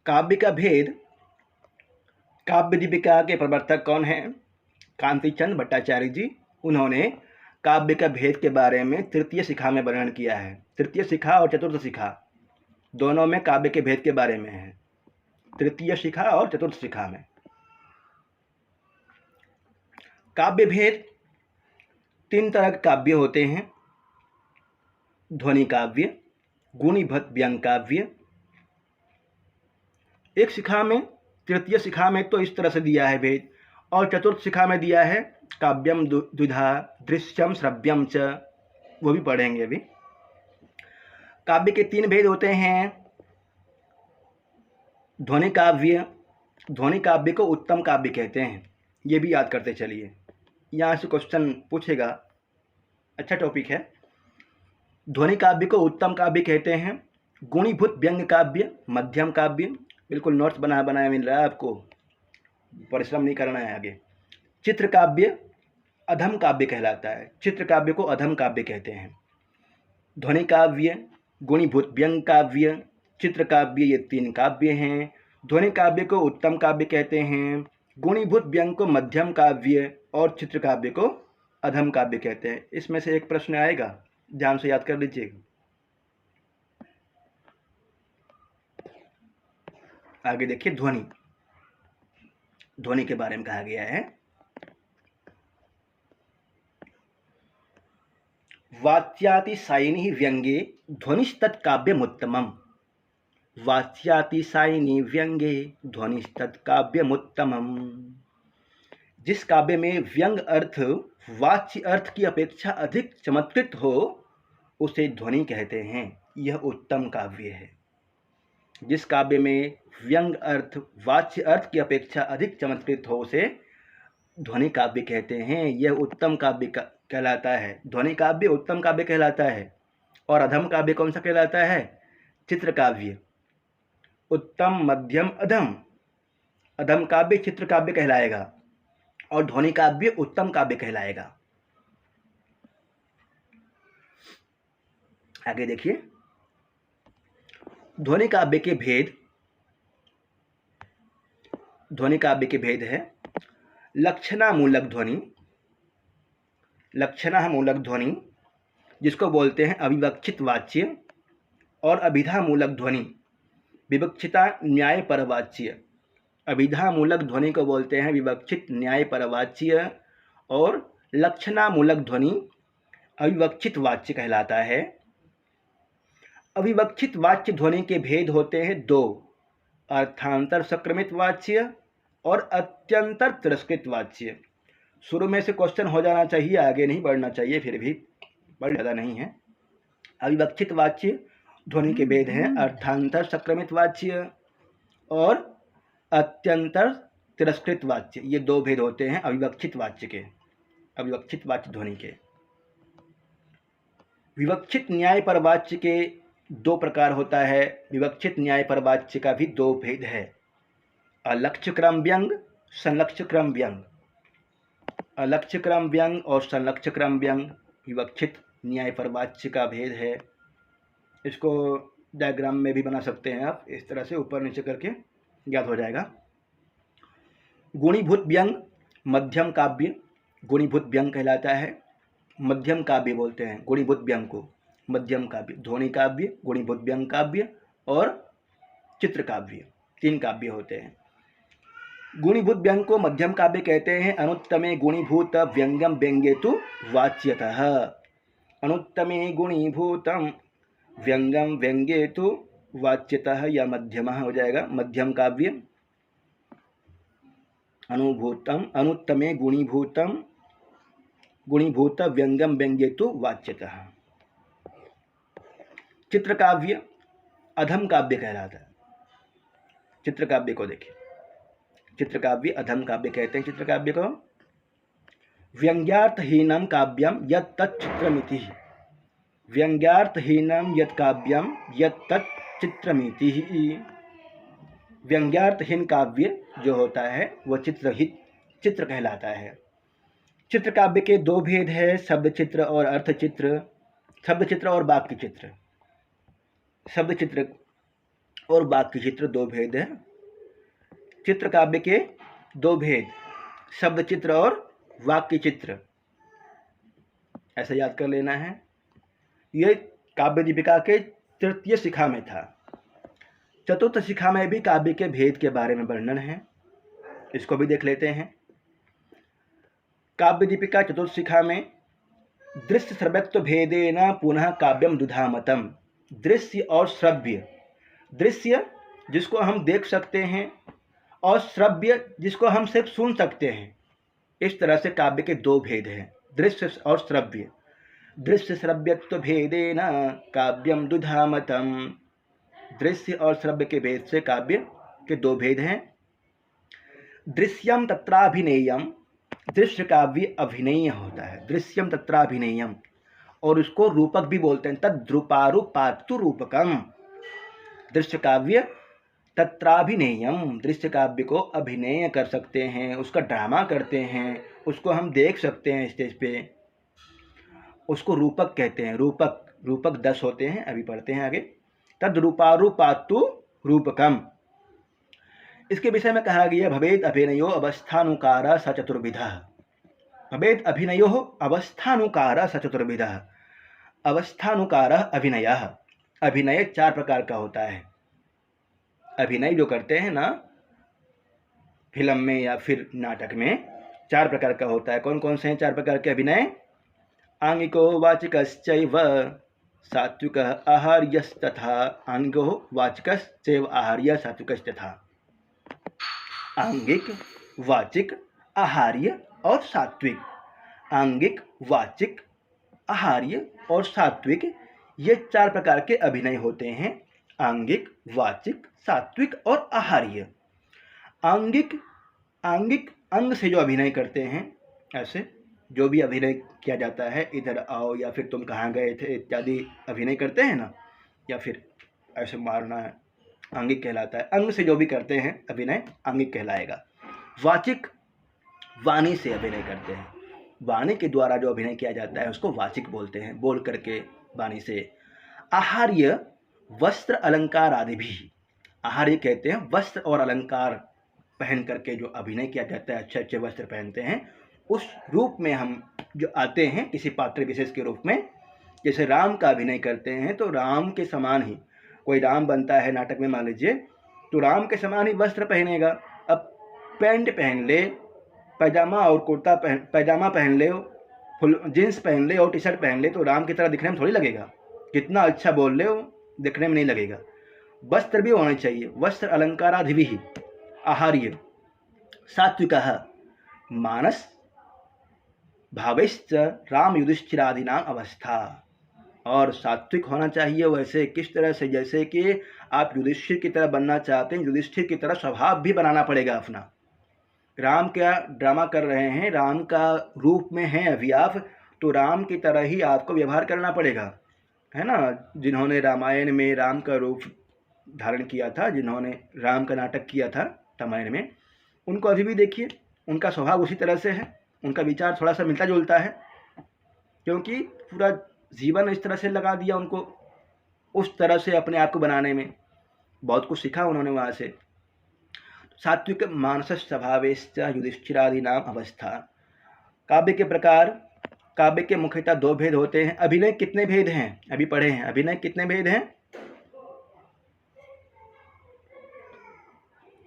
काव्य का भेद, काव्य दीपिका के प्रवर्तक कौन हैं? कांतिचंद भट्टाचार्य जी। उन्होंने काव्य का भेद के बारे में तृतीय शिखा में वर्णन किया है। तृतीय शिखा और चतुर्थ शिखा दोनों में काव्य के भेद के बारे में है। तृतीय शिखा और चतुर्थ शिखा में काव्य भेद, 3 तरह के काव्य होते हैं। ध्वनि काव्य, गुणीभूत व्यंग काव्य। एक शिखा में, तृतीय शिखा में तो इस तरह से दिया है भेद, और चतुर्थ शिखा में दिया है काव्यम द्विधा दृश्यम श्रव्यम च, वो भी पढ़ेंगे अभी। काव्य के 3 भेद होते हैं। ध्वनि काव्य, ध्वनि काव्य को उत्तम काव्य कहते हैं, ये भी याद करते चलिए, यहाँ से क्वेश्चन पूछेगा, अच्छा टॉपिक है। ध्वनि काव्य को उत्तम काव्य कहते हैं। गुणीभूत व्यंग काव्य मध्यम काव्य, बिल्कुल नोट्स बनाया मिल रहा है आपको, परिश्रम नहीं करना है आगे। चित्र काव्य अधम काव्य कहलाता है, चित्र काव्य को अधम काव्य कहते हैं। ध्वनि काव्य, गुणीभूत व्यंग काव्य, चित्र काव्य, ये 3 काव्य हैं। ध्वनि काव्य को उत्तम काव्य कहते हैं, गुणीभूत व्यंग को मध्यम काव्य और चित्र काव्य को अधम काव्य कहते हैं। इसमें से एक प्रश्न आएगा, ध्यान से याद कर लीजिएगा। आगे देखिए, ध्वनि, ध्वनि के बारे में कहा गया है। वाच्यातिशायिनी व्यंगे ध्वनिस्तत्काव्यमुत्तमम्। वाच्यातिशायिनी व्यंगे ध्वनिस्तत्काव्यमुत्तमम्। जिस काव्य में व्यंग अर्थ वाच्य अर्थ की अपेक्षा अधिक चमत्कृत हो उसे ध्वनि कहते हैं, यह उत्तम काव्य है। जिस काव्य में व्यंग अर्थ वाच्य अर्थ की अपेक्षा अधिक चमत्कृत हो उसे ध्वनि काव्य कहते हैं, यह उत्तम काव्य कहलाता है। ध्वनि काव्य उत्तम काव्य कहलाता है। और अधम काव्य कौन सा कहलाता है? चित्र काव्य। उत्तम, मध्यम, अधम, अधम काव्य चित्र काव्य कहलाएगा और ध्वनि काव्य उत्तम काव्य कहलाएगा। आगे देखिए, ध्वनि काव्य के भेद, ध्वनि काव्य के भेद है लक्षणा मूलक ध्वनि, लक्षणा मूलक ध्वनि जिसको बोलते हैं अविवक्षित वाच्य, और अभिधा मूलक ध्वनि विवक्षिता न्याय परवाच्य। अभिधा मूलक ध्वनि को बोलते हैं विवक्षित न्याय परवाच्य, और लक्षणा मूलक ध्वनि अविवक्षित वाच्य कहलाता है। अविवक्षित वाच्य ध्वनि के भेद होते हैं 2, अर्थांतर संक्रमित वाच्य और अत्यंतर तिरस्कृत वाच्य। शुरू में से क्वेश्चन हो जाना चाहिए, आगे नहीं बढ़ना चाहिए, फिर भी बढ़ ज़्यादा नहीं है। अविवक्षित वाच्य ध्वनि के भेद हैं अर्थांतर संक्रमित वाच्य और अत्यंतर तिरस्कृत वाच्य, ये 2 भेद होते हैं अविवक्षित वाच्य के, अविवक्षित वाच्य ध्वनि के। विवक्षित न्याय पर वाच्य के 2 प्रकार होता है। विवक्षित न्याय पर वाच्य का भी 2 भेद है, अलक्ष्य क्रम व्यंग, संलक्ष्य क्रम व्यंग। अलक्ष्य क्रम व्यंग और संलक्ष्य क्रम व्यंग विवक्षित न्याय पर वाच्य का भेद है। इसको डायग्राम में भी बना सकते हैं आप, इस तरह से ऊपर नीचे करके याद हो जाएगा। गुणीभूत व्यंग मध्यम काव्य, गुणीभूत व्यंग कहलाता है। मध्यम काव्य बोलते हैं गुणीभूत व्यंग को, मध्यम काव्य। ध्वनि काव्य, गुणीभूत व्यंग काव्य और चित्र काव्य, 3 काव्य होते हैं। गुणीभूत व्यंग को मध्यम काव्य कहते हैं। अनुत्तमे गुणीभूत व्यंगम व्यंगेतु वाच्यतः। अनुत्तमे गुणीभूतम व्यंगम व्यंगेतु वाच्यतः, या मध्यमः हो जाएगा, मध्यम काव्य। अनुत्तमे गुणीभूतम गुणीभूत व्यंगम व्यंगेतु वाच्यतः। चित्र काव्य अधम काव्य कहलाता है। चित्र काव्य को देखिए, चित्र काव्य अधम काव्य कहते हैं चित्र काव्य को। व्यंग्यार्थहीनम काव्यम यत् तच्चित्रमिति, व्यंग्यार्थहीनम यत् काव्यम यत् तच्चित्रमिति। व्यंग्यार्थहीन काव्य जो होता है वह चित्र कहलाता है। चित्र काव्य के 2 भेद है, शब्द चित्र और अर्थ चित्र, शब्द चित्र और वाक्य चित्र। शब्द चित्र और वाक्य चित्र दो भेद हैं। चित्र काव्य के दो भेद, शब्द चित्र और वाक्य चित्र, ऐसा याद कर लेना है। ये काव्य दीपिका के तृतीय शिखा में था। चतुर्थ शिखा में भी काव्य के भेद के बारे में वर्णन है, इसको भी देख लेते हैं। काव्य दीपिका चतुर्थ शिखा में दृश्य श्रव्यत्व भेदेन पुनः काव्यम दुधामतम। दृश्य और श्रव्य, दृश्य जिसको हम देख सकते हैं और श्रव्य जिसको हम सिर्फ सुन सकते हैं, इस तरह से काव्य के दो भेद हैं, दृश्य और श्रव्य। दृश्य श्रव्यत्व भेदेन काव्यम दुधामतम। दृश्य और श्रव्य के भेद से काव्य के दो भेद हैं। दृश्यम तत्राभिनेयम, दृश्य काव्य अभिनय होता है, दृश्यम तत्राभिनेयम, और उसको रूपक भी बोलते हैं, तद्रूपारूपात्तु रूपकम। दृश्य काव्य तत्राभिनेयम, दृश्य काव्य को अभिनय कर सकते हैं, उसका ड्रामा करते हैं, उसको हम देख सकते हैं स्टेज पे, उसको रूपक कहते हैं। रूपक 10 होते हैं, अभी पढ़ते हैं आगे। तद्रूपारूपात्तु रूपकम, इसके विषय में कहा गया भवेद अभिनयो अवस्थानुकार स चतुर्विधः। भवेद अभिनयो अवस्थानुकार स चतुर्विधः। अवस्थानुकार अभिनयः, अभिनय 4 प्रकार का होता है। अभिनय जो करते हैं ना फिल्म में या फिर नाटक में, 4 प्रकार का होता है। कौन कौन से हैं 4 प्रकार के अभिनय? आंगिको वाचिकश्चैव सात्विकः आहार्यस्तथा। आंगिको वाचिकश्चैव आहार्य सात्विकस्तथा। आंगिक, वाचिक, आहार्य और सात्विक। आंगिक, वाचिक, आहार्य और सात्विक, ये 4 प्रकार के अभिनय होते हैं। आंगिक, वाचिक, सात्विक और आहार्य। आंगिक अंग से जो अभिनय करते हैं, ऐसे जो भी अभिनय किया जाता है, इधर आओ या फिर तुम कहाँ गए थे इत्यादि अभिनय करते हैं ना, या फिर ऐसे मारना है, आंगिक कहलाता है। अंग से जो भी करते हैं अभिनय, आंगिक कहलाएगा। वाचिक, वाणी से अभिनय करते हैं, वाणी के द्वारा जो अभिनय किया जाता है उसको वाचिक बोलते हैं, बोल करके वाणी से। आहार्य, वस्त्र अलंकार आदि भी। आहार्य कहते हैं वस्त्र और अलंकार पहन करके जो अभिनय किया जाता है, अच्छे अच्छे वस्त्र पहनते हैं, उस रूप में हम जो आते हैं किसी पात्र विशेष के रूप में। जैसे राम का अभिनय करते हैं तो राम के समान ही कोई राम बनता है नाटक में, मान लीजिए, तो राम के समान ही वस्त्र पहनेगा। अब पैंट पहन ले, पैजामा और कुर्ता पैजामा पहन ले, फुल जीन्स पहन ले और टी शर्ट पहन ले, तो राम की तरह दिखने में थोड़ी लगेगा। कितना अच्छा बोल ले हो, दिखने में नहीं लगेगा। वस्त्र भी होने चाहिए, वस्त्र अलंकारादि भी। आहार्य। सात्विकः, मानस भावश्च राम युधिष्ठिरादीनां अवस्था। और सात्विक होना चाहिए वैसे, किस तरह से, जैसे कि आप युधिष्ठिर की तरह बनना चाहते हैं, युधिष्ठिर की तरह स्वभाव भी बनाना पड़ेगा अपना। राम क्या ड्रामा कर रहे हैं, राम का रूप में हैं अभी आप, तो राम की तरह ही आपको व्यवहार करना पड़ेगा, है ना। जिन्होंने रामायण में राम का रूप धारण किया था, जिन्होंने राम का नाटक किया था रामायण में, उनको अभी भी देखिए, उनका स्वभाव उसी तरह से है, उनका विचार थोड़ा सा मिलता जुलता है, क्योंकि पूरा जीवन इस तरह से लगा दिया उनको, उस तरह से अपने आप को बनाने में बहुत कुछ सीखा उन्होंने वहाँ से। सात्विक मानस स्वभावेश्च युधिष्ठिरादीनां अवस्था। काव्य के प्रकार, काव्य के मुख्यतः 2 भेद होते हैं। अभिनय कितने भेद हैं अभी पढ़े हैं, अभिनय कितने भेद हैं?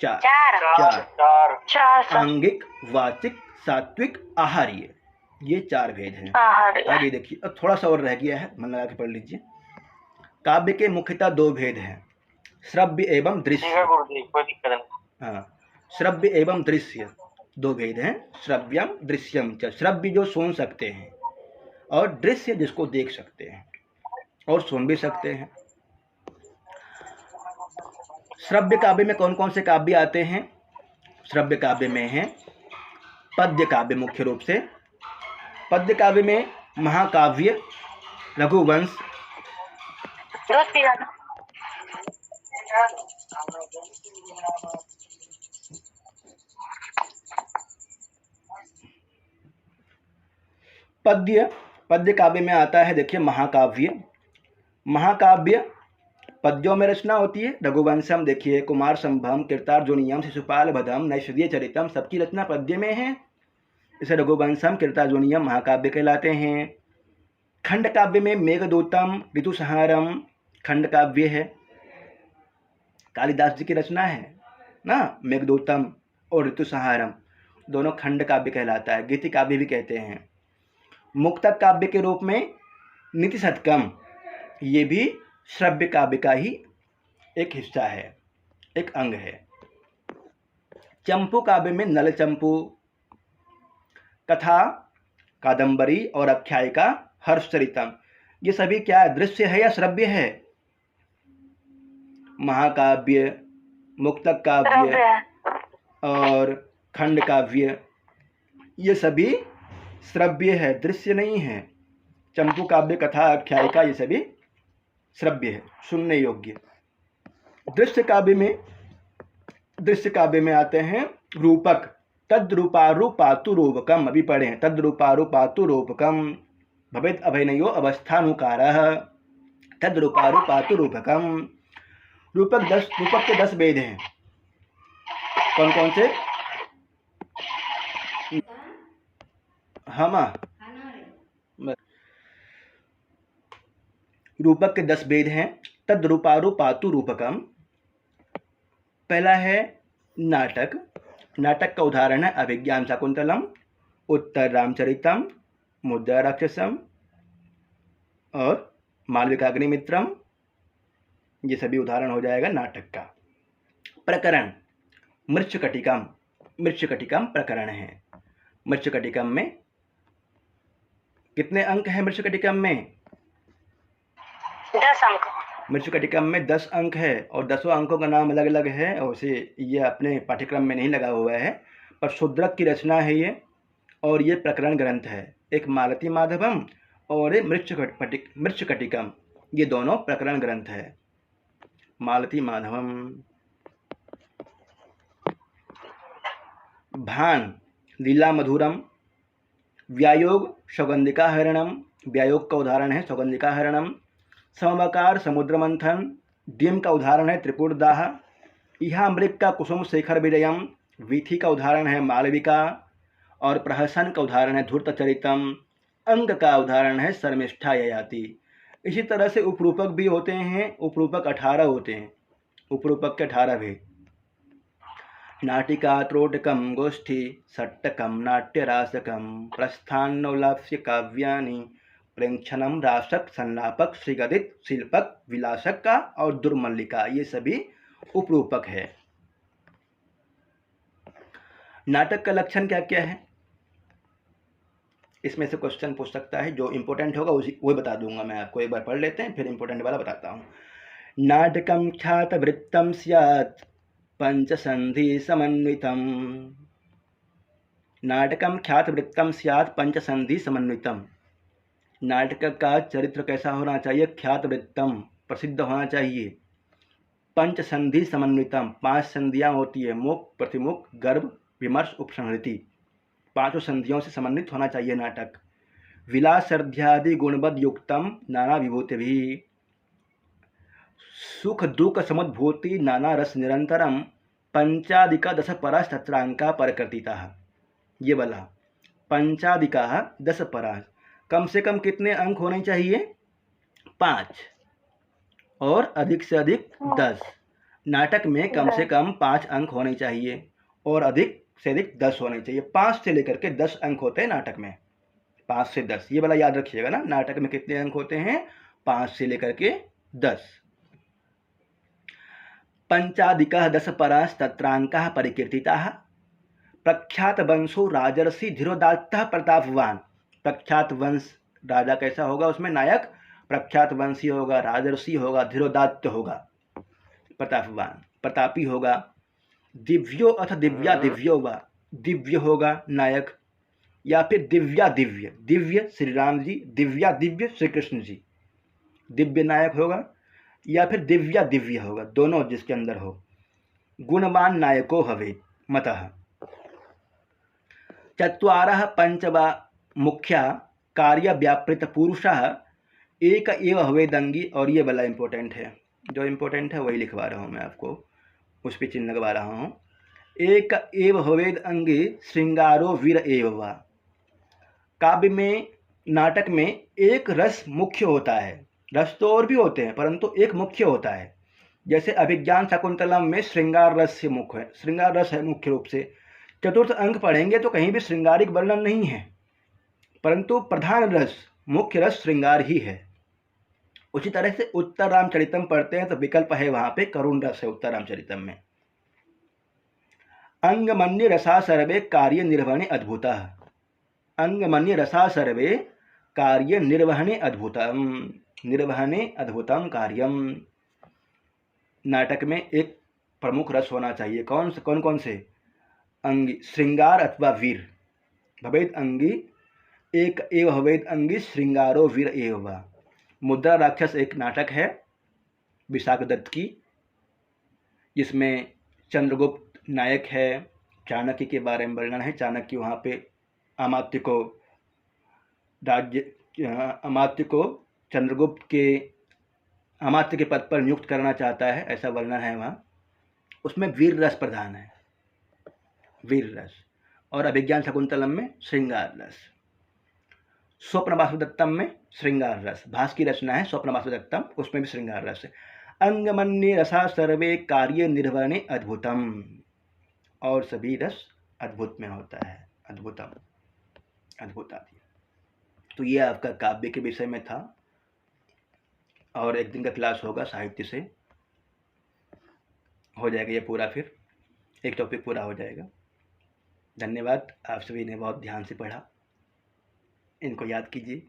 4। आंगिक, वाचिक, सात्विक, आहार्य, ये 4 भेद हैं। आगे देखिए, अब थोड़ा सा और रह गया है, मन लगा के पढ़ लीजिए। काव्य के मुख्यतः 2 भेद हैं, श्रव्य एवं दृश्य। हाँ, श्रव्य एवं दृश्य 2 भेद हैं। श्रव्यम दृश्यम च। श्रव्य जो सुन सकते हैं, और दृश्य जिसको देख सकते हैं और सुन भी सकते हैं। श्रव्य काव्य में कौन कौन से काव्य आते हैं? श्रव्य काव्य में हैं पद्य काव्य, मुख्य रूप से पद्य काव्य में महाकाव्य, रघुवंश, पद्य काव्य में आता है, देखिए, महाकाव्य, पद्यों में रचना होती है। रघुवंशम देखिए, कुमार संभवम, कीर्तार्जुनीयम, शिशुपाल वधम, नैषधीय चरितम, सबकी रचना पद्य में है। इसे रघुवंशम, कीर्तार्जुनीयम महाकाव्य कहलाते हैं। खंड काव्य में मेघदूतम, ऋतुसंहारम खंड काव्य है, कालिदास जी की रचना है ना। मेघदूतम और ऋतुसंहारम दोनों खंड काव्य कहलाता है, गीति काव्य भी कहते हैं। मुक्तक काव्य के रूप में नीति शतकम, ये भी श्रव्य काव्य का ही एक हिस्सा है, एक अंग है। चंपू काव्य में नल चंपू, कथा, कादंबरी और आख्यायिका, हर्षचरितम, ये सभी क्या है, दृश्य है या श्रव्य है? महाकाव्य, मुक्तक काव्य और खंड काव्य ये सभी श्रव्य है, दृश्य नहीं है। चंपू काव्य, कथा, आख्यायिका ये सभी श्रव्य है, सुनने योग्य। दृश्य काव्य में आते हैं रूपक। तद्रूपारूपातु रूपकम, अभी पढ़े हैं, तद्रूपारूपातु रूपकम भवेत् अभिनयो अवस्थानुकारः, तद्रूपारूपातु रूपकम। रूपक के 10 भेद हैं। कौन कौन से? हाँ, रूपक के 10 भेद हैं। तद्रूपारूपातु रूपकम, पहला है नाटक। नाटक का उदाहरण है अभिज्ञान शाकुंतलम, उत्तर रामचरितम, मुद्रा राक्षसम और मालविकाग्निमित्रम, ये सभी उदाहरण हो जाएगा नाटक का। प्रकरण मृच्छकटिकम, मृच्छकटिकम प्रकरण है। मृच्छकटिकम में कितने अंक हैं? मृच्छकटिकम में 10 अंक। मृच्छकटिकम में 10 अंक है और 10 अंकों का नाम अलग अलग है और उसे ये अपने पाठ्यक्रम में नहीं लगा हुआ है, पर शूद्रक की रचना है ये और ये प्रकरण ग्रंथ है। एक मालती माधवम और एक मृच्छकटिकम, ये दोनों प्रकरण ग्रंथ है। मालती माधवम। भान लीला मधुरम, व्यायोग सौगंधिका हरणम, व्यायोग का उदाहरण है सौगंधिका हरणम। समवाकार समुद्र मंथन, डिम का उदाहरण है त्रिपुरदाह। इहामृग का कुसुम शेखर विजयम, वीथी का उदाहरण है मालविका और प्रहसन का उदाहरण है धूर्तचरितम। अंग का उदाहरण है शर्मिष्ठा ययाति। इसी तरह से उपरूपक भी होते हैं। उपरूपक 18 होते हैं, उपरूपक के 18 भेद। नाटिका, त्रोटकम, गोष्ठी, सट्टकम, नाट्यरासकम, प्रस्थानौलास्य काव्यानि, प्रेक्षणम, रासक, संलापक, श्रीगदित, शिल्पक, विलासक का और दुर्मल्लिका, ये सभी उपरूपक है। नाटक का लक्षण क्या क्या है? इसमें से क्वेश्चन पूछ सकता है, जो इंपॉर्टेंट होगा वही बता दूंगा मैं आपको। एक बार पढ़ लेते हैं फिर इंपॉर्टेंट वाला बताता हूँ। नाटकम ख्यात वृत्तम स्यात् पंचसंधि समन्वितम, नाटकम ख्यात वृत्तम स्यात् पंचसंधि समन्वितम। नाटक का चरित्र कैसा होना चाहिए? ख्यात वृत्तम, प्रसिद्ध होना चाहिए। पंचसंधि समन्वितम, 5 संधियाँ होती है, मुख, प्रतिमुख, गर्भ, विमर्श, उपसंहृति, 5 संधियों से समन्वित होना चाहिए नाटक। विलासर्ध्यादि गुणबद्ध युक्तम नाना विभूति भी, सुख दुख समुद्भूति नाना रस निरंतरम, पंचादिका 10 परास तत्रांका परकृतिता। ये वाला पंचादिका 10 परास, कम से कम कितने अंक होने चाहिए? 5 और अधिक से अधिक 10। नाटक में कम से कम 5 अंक होने चाहिए और अधिक से अधिक 10 होने चाहिए। 5 से लेकर के 10 अंक होते हैं नाटक में, 5 से 10, ये वाला याद रखिएगा ना। नाटक में कितने अंक होते हैं? 5 से लेकर के 10। पंचादिका 10 परास तत्रांका परिकीर्तिताः, प्रख्यात वंशो राजर्षि धीरोदात्तः प्रतापवान। प्रख्यात वंश राजा कैसा होगा? उसमें नायक प्रख्यात वंशी होगा, राजर्षि होगा, धीरोदात्त होगा, प्रतापवान प्रतापी होगा। दिव्यो अथ दिव्या दिव्यो वा, दिव्य होगा नायक, या फिर दिव्या दिव्य, दिव्य श्री राम जी, दिव्या दिव्य श्री कृष्ण जी, दिव्य नायक होगा या फिर दिव्या दिव्य होगा, दोनों जिसके अंदर हो। गुणवान नायको हवेत् मतः। चत्वारः पंचवा मुख्या कार्य व्यापृत पुरुषः एक एव हवेदंगी, और ये वाला इंपॉर्टेंट है, जो इम्पोर्टेंट है वही लिखवा रहा हूँ मैं आपको, उस पर चिन्ह लगवा रहा हूँ। एक एव भवेद अंगे श्रृंगारो वीर एव वा। काव्य में, नाटक में एक रस मुख्य होता है। रस तो और भी होते हैं परंतु एक मुख्य होता है। जैसे अभिज्ञान शकुंतलम में श्रृंगार रस से मुख्य है, श्रृंगार रस है मुख्य रूप से। चतुर्थ अंक पढ़ेंगे तो कहीं भी श्रृंगारिक वर्णन नहीं है, परंतु प्रधान रस, मुख्य रस श्रृंगार ही है। उसी तरह से उत्तर रामचरितम पढ़ते हैं तो विकल्प है वहां पे करुण रस है उत्तर रामचरितम में। अंगमन्य रसा सर्वे कार्य निर्वहणे अद्भुतः। अंगमन्य रसा सर्वे कार्य निर्वहणे अद्भुतम। निर्वहणे अद्भुतम कार्यम। नाटक में एक प्रमुख रस होना चाहिए। कौन कौन से? अंगी, श्रृंगार अथवा वीर। भवेद अंगी एक एव भवेद अंगी श्रृंगारो वीर एव वा। मुद्रा राक्षस एक नाटक है विशाख दत्त की, जिसमें चंद्रगुप्त नायक है, चाणक्य के बारे में वर्णन है। चाणक्य वहाँ पे अमात्य को चंद्रगुप्त के अमात्य के पद पर नियुक्त करना चाहता है, ऐसा वर्णन है वहाँ। उसमें वीर रस प्रधान है, वीर रस। और अभिज्ञान शकुंतलम में श्रृंगार रस। स्वप्न वासुदत्तम में श्रृंगार रस, भास की रचना है स्वप्न वासुदत्तम, उसमें भी श्रृंगार रस है। अंगमन्य रसा सर्वे कार्य निर्वहणे अद्भुतम। और सभी रस अद्भुत में होता है, अद्भुतम, अद्भुत आदि। तो ये आपका काव्य के विषय में था, और एक दिन का क्लास होगा साहित्य से, हो जाएगा ये पूरा, फिर एक टॉपिक पूरा हो जाएगा। धन्यवाद, आप सभी ने बहुत ध्यान से पढ़ा, इनको याद कीजिए।